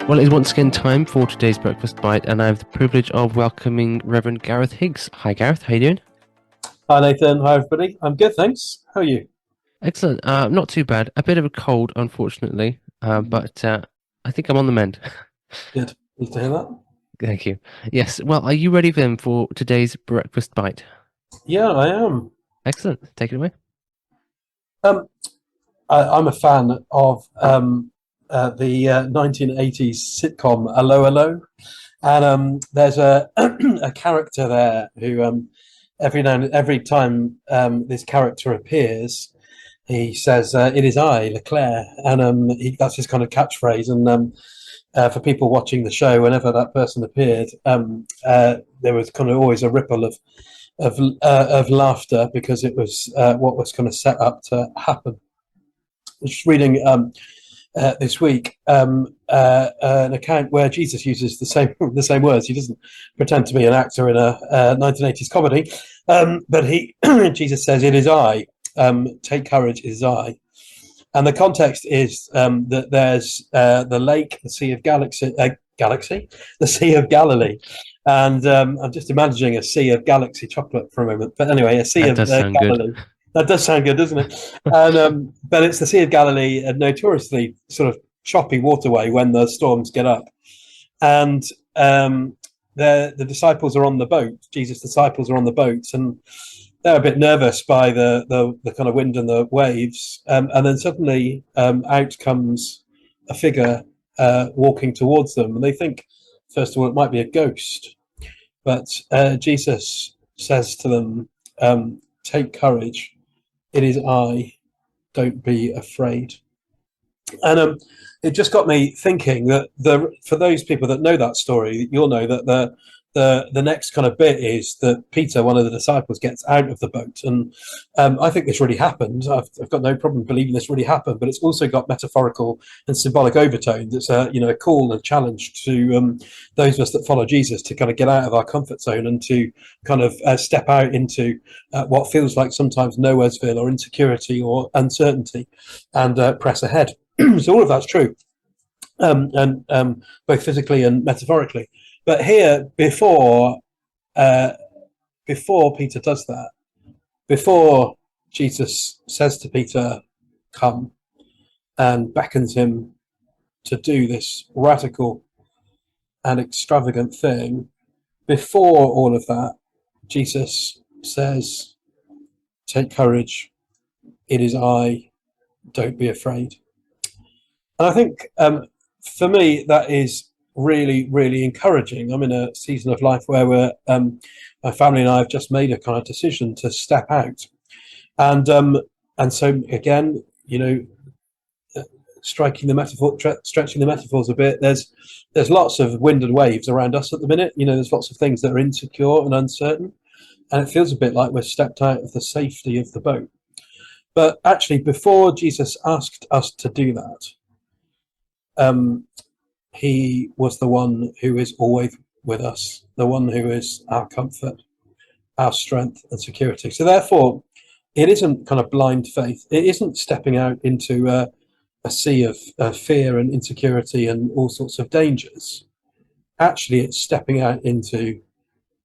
Well, it's once again time for today's Breakfast Bite, and I have the privilege of welcoming Revd Gareth Higgs. Hi, Gareth. How you doing? Hi Nathan, hi everybody. I'm good, thanks. How are you? Excellent. Not too bad. A bit of a cold, unfortunately, but I think I'm on the mend. Good. Pleased to hear that. Thank you. Yes. Well, are you ready then for today's Breakfast Bite? Yeah, I am. Excellent. Take it away. Um, I'm a fan of the 1980s sitcom Hello Hello, and there's a a character there who every time this character appears, he says, "It is I, Leclerc," and that's his kind of catchphrase. And for people watching the show, whenever that person appeared, there was kind of always a ripple of laughter because it was what was kind of set up to happen. I was just reading this week an account where Jesus uses the same words. He doesn't pretend to be an actor in a 1980s comedy, but he Jesus says, "It is I. Take courage. It is I." And the context is that there's the lake, the Sea of the Sea of Galilee. And I'm just imagining a sea of galaxy chocolate for a moment. But anyway, a sea That of does sound good. Galilee. That does sound good, doesn't it? And but it's the Sea of Galilee, a notoriously sort of choppy waterway when the storms get up. And the disciples are on the boat. Jesus' disciples are on the boats, and they're a bit nervous by the kind of wind and the waves. And then suddenly out comes a figure walking towards them, and they think, first of all, it might be a ghost. But Jesus says to them, "Take courage. It is I. Don't be afraid." And it just got me thinking that for those people that know that story, you'll know that the next kind of bit is that Peter, one of the disciples, gets out of the boat, and I think this really happened. I've got no problem believing this really happened, but it's also got metaphorical and symbolic overtones. It's a call and challenge to those of us that follow Jesus to kind of get out of our comfort zone and to kind of step out into what feels like sometimes nowheresville or insecurity or uncertainty, and press ahead. So all of that's true, and both physically and metaphorically. But here, before Peter does that, before Jesus says to Peter, "Come," and beckons him to do this radical and extravagant thing, before all of that, Jesus says, "Take courage. It is I. Don't be afraid." And I think for me, that is really, really encouraging. I'm in a season of life where my family and I have just made a kind of decision to step out, and so again, striking the metaphor, stretching the metaphors a bit. There's lots of wind and waves around us at the minute. There's lots of things that are insecure and uncertain, and it feels a bit like we're stepped out of the safety of the boat. But actually, before Jesus asked us to do that, he was the one who is always with us, the one who is our comfort, our strength and security. So therefore, it isn't kind of blind faith. It isn't stepping out into a sea of fear and insecurity and all sorts of dangers. Actually, it's stepping out into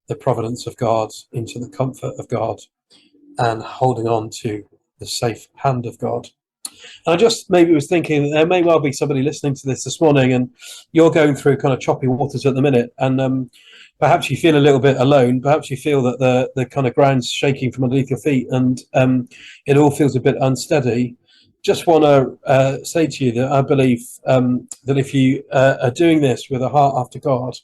the providence of God, into the comfort of God, and holding on to the safe hand of God. And I just maybe was thinking that there may well be somebody listening to this morning, and you're going through kind of choppy waters at the minute, and perhaps you feel a little bit alone. Perhaps you feel that the kind of ground's shaking from underneath your feet, and it all feels a bit unsteady. Just want to say to you that I believe that if you are doing this with a heart after God,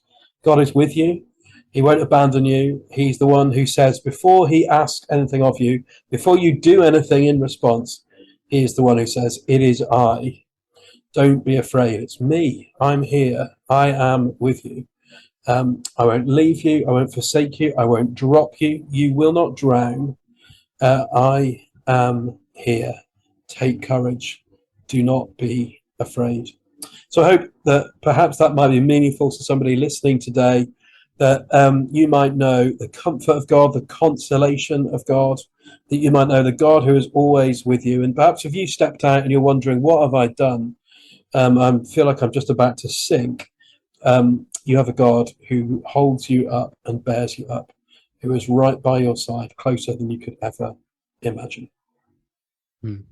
God is with you. He won't abandon you. He's the one who says, before he asks anything of you, before you do anything in response, he is the one who says, "It is I. Don't be afraid. It's me. I'm here. I am with you. I won't leave you. I won't forsake you. I won't drop you. You will not drown. I am here. Take courage. Do not be afraid." So I hope that perhaps that might be meaningful to somebody listening today, that you might know the comfort of God, the consolation of God, that you might know the God who is always with you. And perhaps if you stepped out and you're wondering, what have I done? I feel like I'm just about to sink. You have a God who holds you up and bears you up, who is right by your side, closer than you could ever imagine.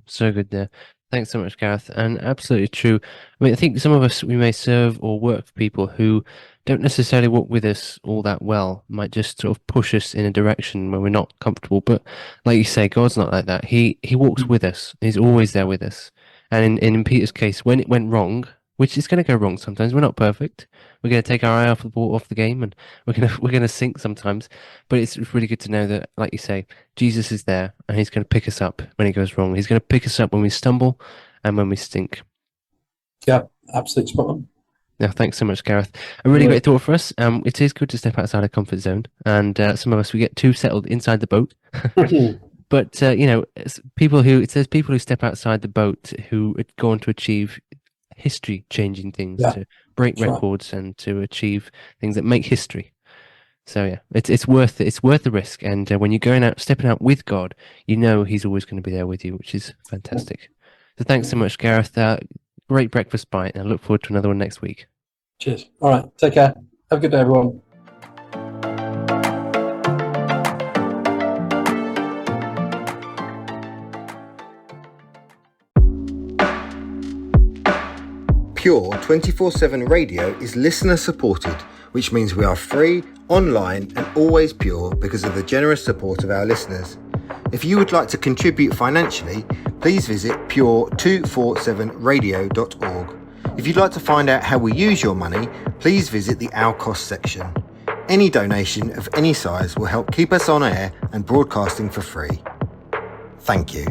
So good there. Thanks so much, Gareth. And absolutely true. I mean, I think some of us, we may serve or work for people who don't necessarily walk with us all that well, might just sort of push us in a direction where we're not comfortable. But like you say, God's not like that. He walks with us. He's always there with us. And in Peter's case, when it went wrong, which is going to go wrong sometimes, we're not perfect. We're going to take our eye off the ball, off the game, and we're going to sink sometimes. But it's really good to know that, like you say, Jesus is there and he's going to pick us up when it goes wrong. He's going to pick us up when we stumble and when we stink. Yeah, absolutely spot on. Now, thanks so much, Gareth. A really great thought for us. It is good to step outside our comfort zone, and some of us we get too settled inside the boat. But it says people who step outside the boat who go on to achieve history-changing things, Yeah, to break that's right. records and to achieve things that make history. So yeah, it's worth it. It's worth the risk. And when you're going out, stepping out with God, you know He's always going to be there with you, which is fantastic. So thanks so much, Gareth. Great breakfast bite, and I look forward to another one next week. Cheers. All right, take care. Have a good day, everyone. Pure 24/7 radio is listener supported, which means we are free, online and always pure because of the generous support of our listeners. If you would like to contribute financially, please visit pure247radio.org. If you'd like to find out how we use your money, please visit the Our Cost section. Any donation of any size will help keep us on air and broadcasting for free. Thank you.